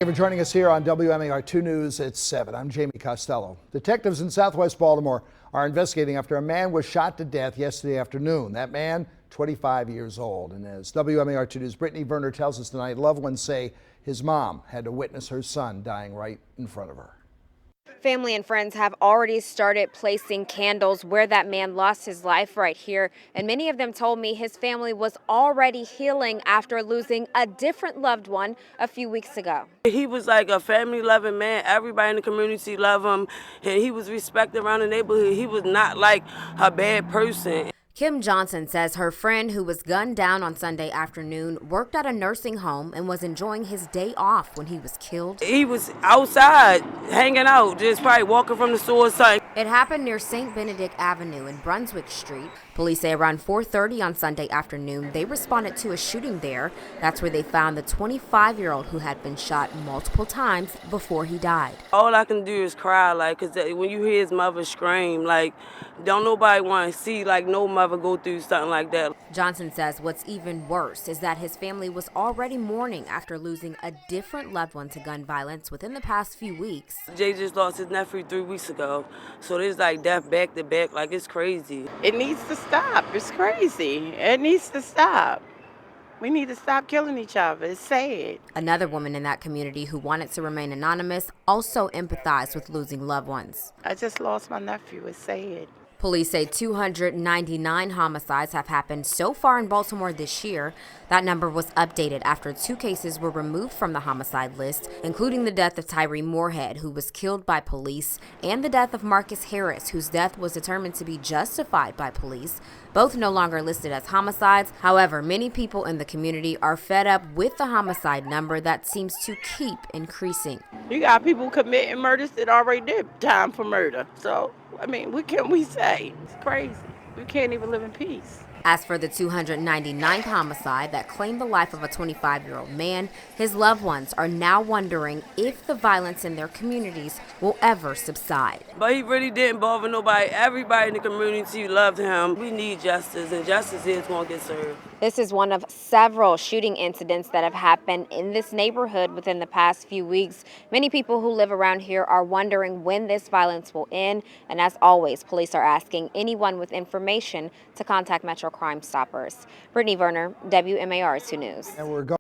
Thank you for joining us here on WMAR2 News at 7. I'm Jamie Costello. Detectives in Southwest Baltimore are investigating after a man was shot to death yesterday afternoon. That man, 25 years old. And as WMAR2 News' Brittany Werner tells us tonight, loved ones say his mom had to witness her son dying right in front of her. Family and friends have already started placing candles where that man lost his life right here. And many of them told me his family was already healing after losing a different loved one a few weeks ago. He was like a family-loving man. Everybody in the community loved him, and he was respected around the neighborhood. He was not like a bad person. Kim Johnson says her friend who was gunned down on Sunday afternoon worked at a nursing home and was enjoying his day off when he was killed. He was outside, hanging out, just probably walking from the store or something. It happened near St. Benedict Avenue and Brunswick Street. Police say around 4:30 on Sunday afternoon, they responded to a shooting there. That's where they found the 25-year-old who had been shot multiple times before he died. All I can do is cry, like, because when you hear his mother scream, like, don't nobody want to see, like, no mother go through something like that. Johnson says what's even worse is that his family was already mourning after losing a different loved one to gun violence within the past few weeks. Jay just lost his nephew 3 weeks ago, so there's like death back to back, like it's crazy. It needs to stop. It's crazy. It needs to stop. We need to stop killing each other. It's sad. Another woman in that community who wanted to remain anonymous also empathized with losing loved ones. I just lost my nephew. It's sad. Police say 299 homicides have happened so far in Baltimore this year. That number was updated after 2 cases were removed from the homicide list, including the death of Tyree Moorhead, who was killed by police, and the death of Marcus Harris, whose death was determined to be justified by police. Both no longer listed as homicides. However, many people in the community are fed up with the homicide number that seems to keep increasing. You got people committing murders that already did time for murder. So, I mean, what can we say? It's crazy. We can't even live in peace. As for the 299th homicide that claimed the life of a 25-year-old man, his loved ones are now wondering if the violence in their communities will ever subside. But he really didn't bother nobody. Everybody in the community loved him. We need justice, and justice is going to get served. This is one of several shooting incidents that have happened in this neighborhood within the past few weeks. Many people who live around here are wondering when this violence will end. And as always, police are asking anyone with information to contact Metro Crime Stoppers. Brittany Werner, WMAR 2 News. And we're going